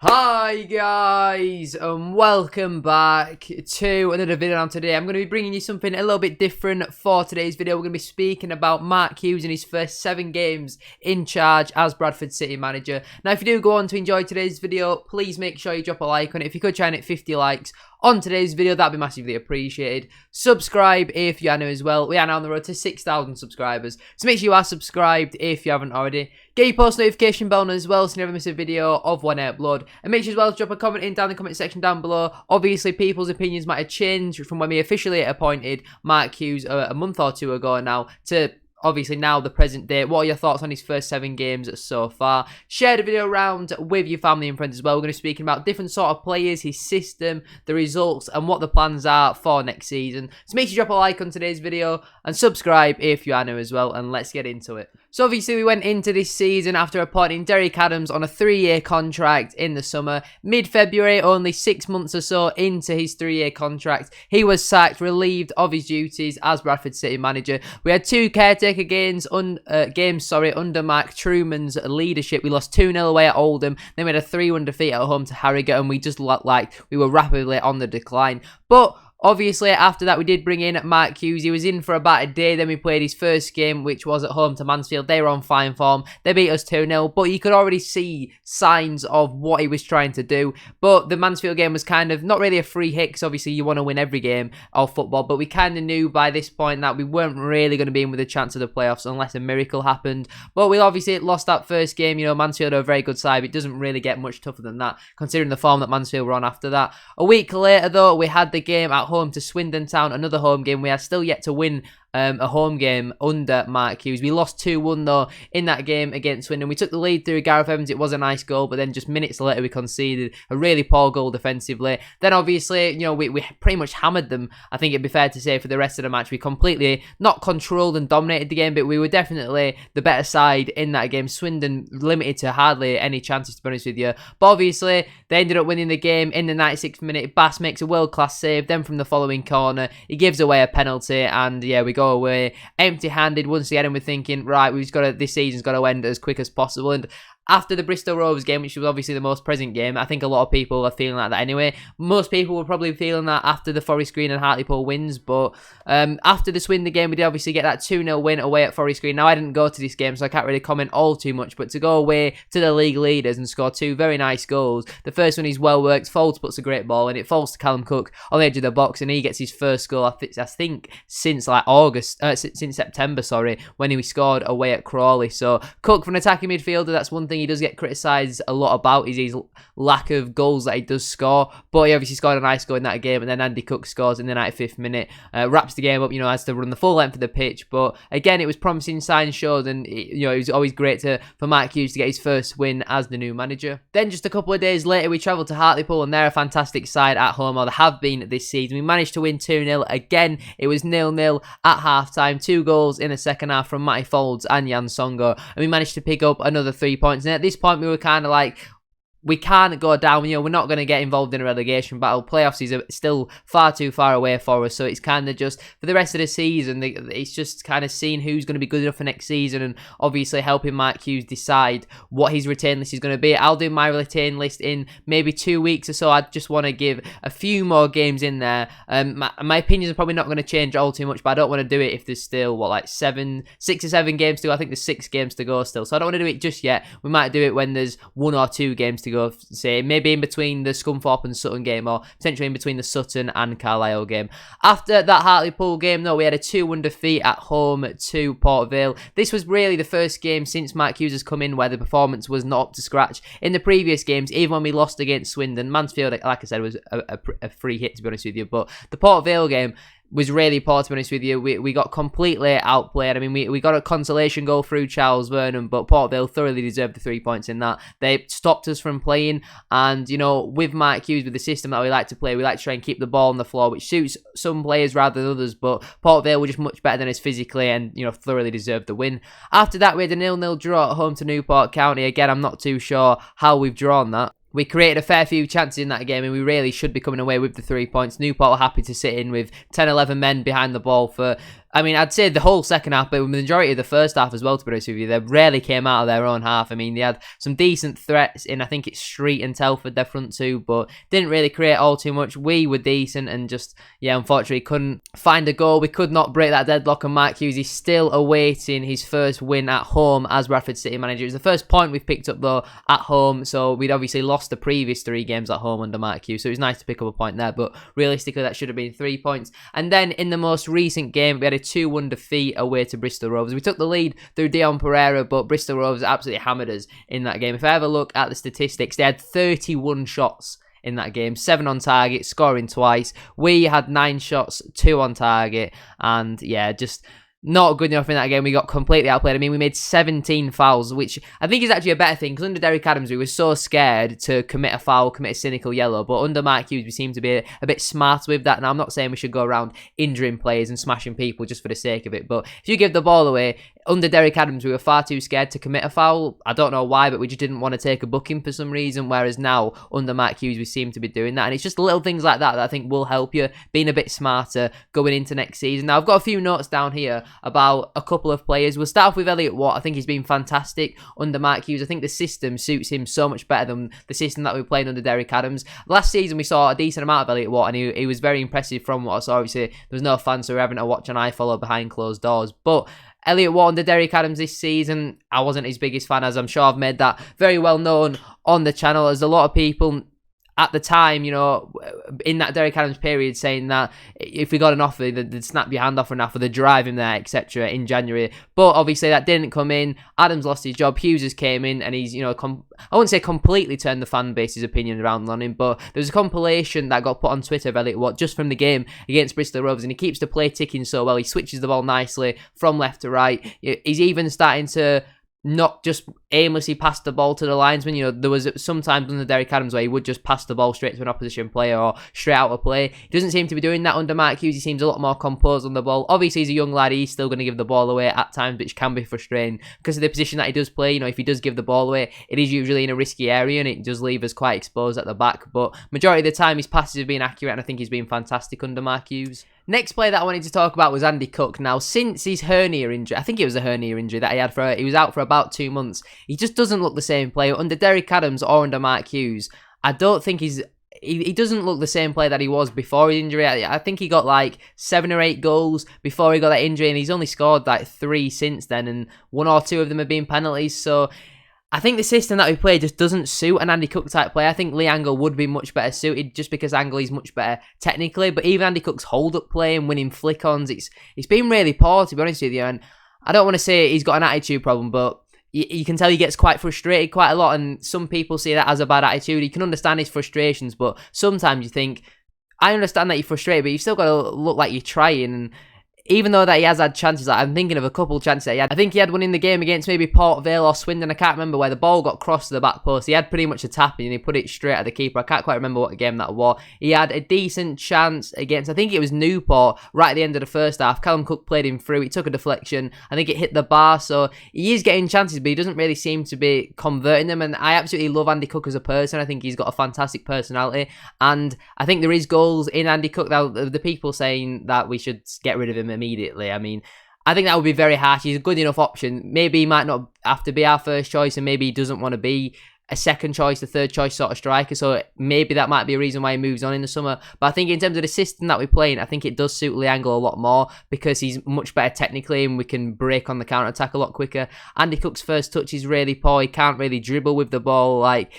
Hi guys, and welcome back to another video. And today I'm going to be bringing you something a little bit different for today's video. We're going to be speaking about Mark Hughes in his first 7 games in charge as Bradford City manager. Now, if you do go on to enjoy today's video, please make sure you drop a like on it. If you could try and hit 50 likes on today's video, that'd be massively appreciated. Subscribe if you are new as well. We are now on the road to 6,000 subscribers, so make sure you are subscribed if you haven't already. Get your post notification bell on as well so you never miss a video of when I upload. And make sure as well to drop a comment in down in the comment section down below. Obviously, people's opinions might have changed from when we officially appointed Mark Hughes a month or two ago now to obviously now the present day. What are your thoughts on his first 7 games so far? Share the video around with your family and friends as well. We're going to be speaking about different sort of players, his system, the results, and what the plans are for next season. So make sure you drop a like on today's video and subscribe if you are new as well, and let's get into it. So obviously we went into this season after appointing Derek Adams on a 3-year contract in the summer. Mid-February, only 6 months or so into his 3-year contract, he was sacked, relieved of his duties as Bradford City manager. We had 2 caretaker games under Mark Truman's leadership. We lost 2-0 away at Oldham, then we had a 3-1 defeat at home to Harrogate, and we just looked like we were rapidly on the decline. But obviously, after that, we did bring in Mark Hughes. He was in for about a day. Then we played his first game, which was at home to Mansfield. They were on fine form. They beat us 2-0, but you could already see signs of what he was trying to do. But the Mansfield game was kind of not really a free hit, because obviously you want to win every game of football. But we kind of knew by this point that we weren't really going to be in with a chance of the playoffs unless a miracle happened. But we obviously lost that first game. You know, Mansfield are a very good side. It doesn't really get much tougher than that, considering the form that Mansfield were on after that. A week later, though, we had the game at home to Swindon Town, another home game. We are still yet to win a home game under Mark Hughes. We lost 2-1 though in that game against Swindon. We took the lead through Gareth Evans. It was a nice goal, but then just minutes later we conceded a really poor goal defensively. Then obviously, you know, we pretty much hammered them. I think it'd be fair to say for the rest of the match we completely not controlled and dominated the game, but we were definitely the better side in that game. Swindon limited to hardly any chances, to be honest with you. But obviously they ended up winning the game in the 96th minute. Bass makes a world-class save. Then from the following corner, he gives away a penalty, and yeah, we go away empty-handed once again, and we're thinking, right, this season's got to end as quick as possible. And after the Bristol Rovers game, which was obviously the most present game, I think a lot of people are feeling like that anyway. Most people were probably feeling that after the Forest Green and Hartlepool wins, but after the Swindon game, we did obviously get that 2-0 win away at Forest Green. Now, I didn't go to this game, so I can't really comment all too much, but to go away to the league leaders and score 2 very nice goals. The first one is well worked. Folds puts a great ball in. It falls to Callum Cook on the edge of the box, and he gets his first goal, I think since like since September, when he scored away at Crawley. So Cook, for an attacking midfielder, that's one thing he does get criticised a lot about, is his lack of goals that he does score. But he obviously scored a nice goal in that game, and then Andy Cook scores in the 95th minute, wraps the game up. You know, has to run the full length of the pitch. But again, it was promising signs showed, and you know, it was always great for Mark Hughes to get his first win as the new manager. Then just a couple of days later, we travelled to Hartlepool, and they're a fantastic side at home, or they have been this season. We managed to win 2-0. Again, it was 0-0 at half-time. 2 goals in the second half from Matty Folds and Jan Songo, and we managed to pick up another 3 points. And at this point, we were kind of like, we can't go down, you know, we're not going to get involved in a relegation battle. Playoffs is still far too far away for us, so it's kind of just, for the rest of the season, it's just kind of seeing who's going to be good enough for next season, and obviously helping Mark Hughes decide what his retain list is going to be. I'll do my retain list in maybe 2 weeks or so. I just want to give a few more games in there. My opinions are probably not going to change all too much, but I don't want to do it if there's still, like 6 or 7 games to go. I think there's 6 games to go still, so I don't want to do it just yet. We might do it when there's 1 or 2 games to go, say maybe in between the Scunthorpe and Sutton game, or potentially in between the Sutton and Carlisle game. After that Hartlepool game, though, we had a 2-1 defeat at home to Port Vale. This was really the first game since Mark Hughes has come in where the performance was not up to scratch. In the previous games, even when we lost against Swindon, Mansfield, like I said, was a free hit, to be honest with you, but the Port Vale game was really poor, to be honest with you. We got completely outplayed. I mean, we got a consolation goal through Charles Vernon, but Port Vale thoroughly deserved the 3 points in that. They stopped us from playing, and, you know, with Mark Hughes, with the system that we like to play, we like to try and keep the ball on the floor, which suits some players rather than others, but Port Vale were just much better than us physically and, you know, thoroughly deserved the win. After that, we had a 0-0 draw at home to Newport County. Again, I'm not too sure how we've drawn that. We created a fair few chances in that game, and we really should be coming away with the 3 points. Newport are happy to sit in with 10, 11 men behind the ball for I mean, I'd say the whole second half, but the majority of the first half as well, to be honest with you. They rarely came out of their own half. I mean, they had some decent threats in, I think it's Street and Telford, their front two, but didn't really create all too much. We were decent and just, yeah, unfortunately couldn't find a goal. We could not break that deadlock, and Mark Hughes is still awaiting his first win at home as Bradford City manager. It was the first point we've picked up, though, at home, so we'd obviously lost the previous 3 games at home under Mark Hughes, so it was nice to pick up a point there, but realistically, that should have been 3 points. And then in the most recent game, we had a 2-1 defeat away to Bristol Rovers. We took the lead through Dion Pereira, but Bristol Rovers absolutely hammered us in that game. If I ever look at the statistics, they had 31 shots in that game, 7 on target, scoring twice. We had 9 shots, 2 on target, and yeah, just not good enough in that game. We got completely outplayed. I mean, we made 17 fouls, which I think is actually a better thing, because under Derek Adams, we were so scared to commit a foul, commit a cynical yellow, but under Mark Hughes, we seem to be a bit smart with that. Now, I'm not saying we should go around injuring players and smashing people just for the sake of it, but if you give the ball away, under Derek Adams, we were far too scared to commit a foul. I don't know why, but we just didn't want to take a booking for some reason, whereas now, under Mark Hughes, we seem to be doing that, and it's just little things like that that I think will help you, being a bit smarter going into next season. Now, I've got a few notes down here about a couple of players. We'll start off with Elliot Watt. I think he's been fantastic under Mark Hughes. I think the system suits him so much better than the system that we were playing under Derek Adams. Last season, we saw a decent amount of Elliot Watt, and he was very impressive from what I saw. Obviously, there was no fans, so we're having to watch an eye follow behind closed doors, but Elliot Watt under Derek Adams this season, I wasn't his biggest fan, as I'm sure I've made that very well known on the channel, as a lot of people at the time, you know, in that Derek Adams period, saying that if we got an offer, they'd snap your hand off an offer, they'd drive him there, etc. in January. But obviously that didn't come in. Adams lost his job. Hughes has came in, and he's, you know, I wouldn't say completely turned the fan base's opinion around on him, but there was a compilation that got put on Twitter of Elliot Watt just from the game against Bristol Rovers, and he keeps the play ticking so well. He switches the ball nicely from left to right. He's even starting to not just aimlessly pass the ball to the linesman. You know, there was sometimes under Derek Adams where he would just pass the ball straight to an opposition player or straight out of play. He doesn't seem to be doing that under Mark Hughes. He seems a lot more composed on the ball. Obviously, he's a young lad. He's still going to give the ball away at times, which can be frustrating because of the position that he does play. You know, if he does give the ball away, it is usually in a risky area, and it does leave us quite exposed at the back. But majority of the time, his passes have been accurate, and I think he's been fantastic under Mark Hughes. Next player that I wanted to talk about was Andy Cook. Now, since his hernia injury, I think it was a hernia injury that he had he was out for about 2 months. He just doesn't look the same player under Derek Adams or under Mark Hughes. I don't think he doesn't look the same player that he was before his injury. I think he got like 7 or 8 goals before he got that injury, and he's only scored like 3 since then, and 1 or 2 of them have been penalties. So I think the system that we play just doesn't suit an Andy Cook type player. I think Lee Angle would be much better suited, just because Angle is much better technically. But even Andy Cook's hold-up play and winning flick-ons, it's been really poor, to be honest with you. And I don't want to say he's got an attitude problem, but you can tell he gets quite frustrated quite a lot. And some people see that as a bad attitude. You can understand his frustrations, but sometimes you think, I understand that you're frustrated, but you've still got to look like you're trying. And even though that he has had chances, like I'm thinking of a couple of chances that he had. I think he had one in the game against maybe Port Vale or Swindon. I can't remember, where the ball got crossed to the back post. He had pretty much a tap and he put it straight at the keeper. I can't quite remember what game that was. He had a decent chance against, I think it was Newport, right at the end of the first half. Callum Cook played him through. He took a deflection. I think it hit the bar. So he is getting chances, but he doesn't really seem to be converting them. And I absolutely love Andy Cook as a person. I think he's got a fantastic personality. And I think there is goals in Andy Cook. Now, the people saying that we should get rid of him immediately, I mean, I think that would be very harsh. He's a good enough option. Maybe he might not have to be our first choice, and maybe he doesn't want to be a second choice, a third choice sort of striker. So maybe that might be a reason why he moves on in the summer. But I think in terms of the system that we're playing, I think it does suit Lee Angle a lot more, because he's much better technically and we can break on the counter-attack a lot quicker. Andy Cook's first touch is really poor. He can't really dribble with the ball. Like,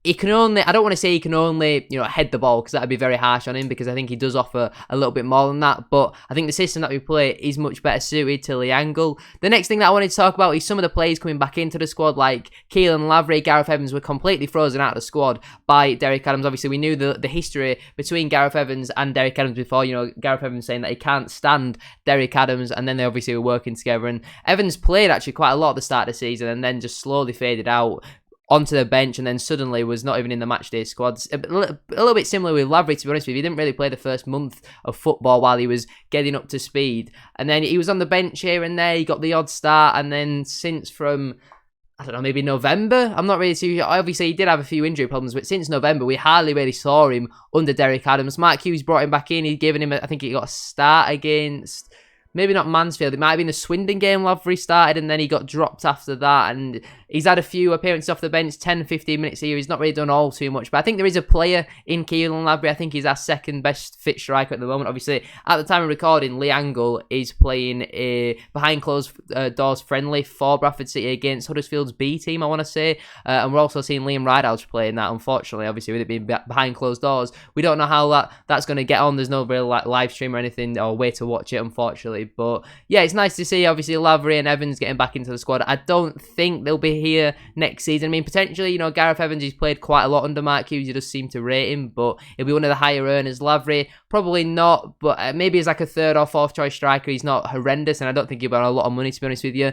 he can only, I don't want to say he can only, you know, head the ball, because that would be very harsh on him, because I think he does offer a little bit more than that. But I think the system that we play is much better suited to Lee Angle. The next thing that I wanted to talk about is some of the players coming back into the squad, like Keelan Lavery, Gareth Evans were completely frozen out of the squad by Derek Adams. Obviously, we knew the history between Gareth Evans and Derek Adams before. You know, Gareth Evans saying that he can't stand Derek Adams, and then they obviously were working together. And Evans played actually quite a lot at the start of the season, and then just slowly faded out onto the bench, and then suddenly was not even in the matchday squads. A little bit similar with Lavery, to be honest with you. He didn't really play the first month of football while he was getting up to speed, and then he was on the bench here and there. He got the odd start, and then since from, I don't know, maybe November, I'm not really too, obviously he did have a few injury problems, but since November we hardly really saw him under Derek Adams. Mark Hughes brought him back in. He'd given him, I think he got a start against maybe not Mansfield. It might have been the Swindon game Lavery started and then he got dropped after that. And he's had a few appearances off the bench, 10, 15 minutes a year. He's not really done all too much. But I think there is a player in Keelan Lavery. I think he's our second best fit striker at the moment. Obviously, at the time of recording, Lee Angle is playing a behind closed doors friendly for Bradford City against Huddersfield's B team, I want to say. And we're also seeing Liam Ridehouse playing that, unfortunately. Obviously, with it being behind closed doors, we don't know how that's going to get on. There's no real live stream or anything or way to watch it, unfortunately. But yeah, it's nice to see, obviously, Lavery and Evans getting back into the squad. I don't think they'll be here next season. I mean, potentially, Gareth Evans, he's played quite a lot under Mark Hughes. You just seem to rate him, but he'll be one of the higher earners. Lavery, probably not, but maybe as like a third or fourth choice striker. He's not horrendous, and I don't think he'll be on a lot of money, to be honest with you.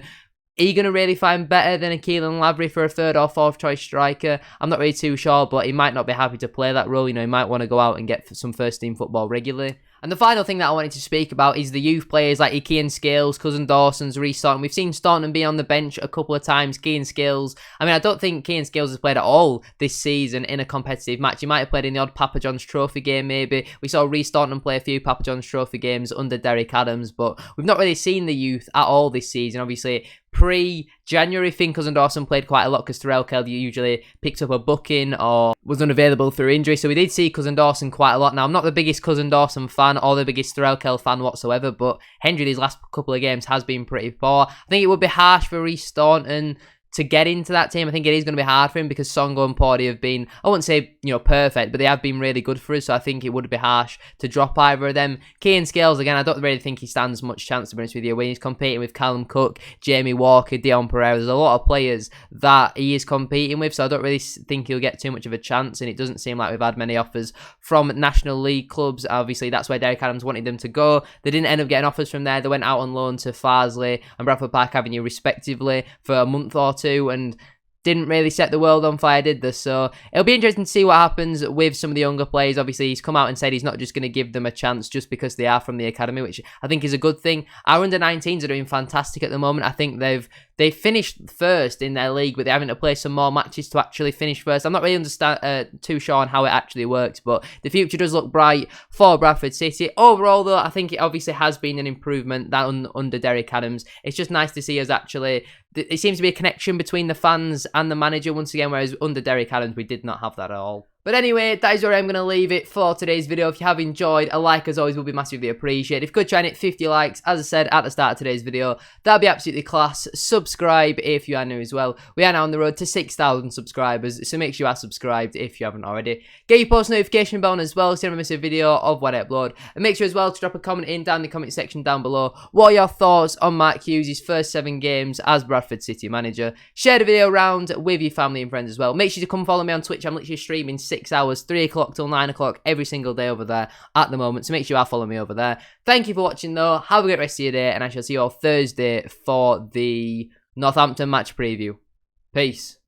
Are you going to really find better than a Keelan Lavery for a third or fourth choice striker? I'm not really too sure, but he might not be happy to play that role. He might want to go out and get some first team football regularly. And the final thing that I wanted to speak about is the youth players like Kean Scales, Cousin Dawson's, Reece Staunton. We've seen Staunton be on the bench a couple of times. Kean Scales, I mean, I don't think Kean Scales has played at all this season in a competitive match. He might have played in the odd Papa John's Trophy game, maybe. We saw Reece Staunton play a few Papa John's Trophy games under Derek Adams, but we've not really seen the youth at all this season. Obviously, pre-January, Finn Cousin Dawson played quite a lot because Terrell Kelly usually picked up a booking or was unavailable through injury. So we did see Cousin Dawson quite a lot. Now, I'm not the biggest Cousin Dawson fan or the biggest Terrell Kelly fan whatsoever, but Hendry these last couple of games has been pretty poor. I think it would be harsh for Reece Staunton to get into that team. I think it is going to be hard for him because Songo and Pordy have been, I wouldn't say, perfect, but they have been really good for us. So I think it would be harsh to drop either of them. Kean Scales, again, I don't really think he stands much chance, to be honest with you. When he's competing with Callum Cook, Jamie Walker, Dion Pereira, there's a lot of players that he is competing with. So I don't really think he'll get too much of a chance. And it doesn't seem like we've had many offers from National League clubs. Obviously, that's where Derek Adams wanted them to go. They didn't end up getting offers from there. They went out on loan to Farsley and Bradford Park Avenue, respectively, for a month or two. And didn't really set the world on fire, did this? So it'll be interesting to see what happens with some of the younger players. Obviously, he's come out and said he's not just going to give them a chance just because they are from the academy, which I think is a good thing. Our under-19s are doing fantastic at the moment. I think they finished first in their league, but they're having to play some more matches to actually finish first. I'm not really too sure on how it actually works, but the future does look bright for Bradford City. Overall, though, I think it obviously has been an improvement that under Derek Adams. It's just nice to see us actually. It seems to be a connection between the fans and the manager once again, whereas under Derek Adams, we did not have that at all. But anyway, that is where I'm going to leave it for today's video. If you have enjoyed, a like as always will be massively appreciated. If you could try and hit 50 likes, as I said at the start of today's video, that'd be absolutely class. Subscribe if you are new as well. We are now on the road to 6,000 subscribers, so make sure you are subscribed if you haven't already. Get your post notification bell on as well, so you don't miss a video of when I upload. And make sure as well to drop a comment down in the comment section down below. What are your thoughts on Mark Hughes' first 7 games as Bradford City manager? Share the video around with your family and friends as well. Make sure to come follow me on Twitch. I'm literally streaming 6 hours, 3 o'clock till 9 o'clock every single day over there at the moment, so make sure you are following me over there. Thank you for watching though, have a great rest of your day, and I shall see you all Thursday for the Northampton match preview. Peace.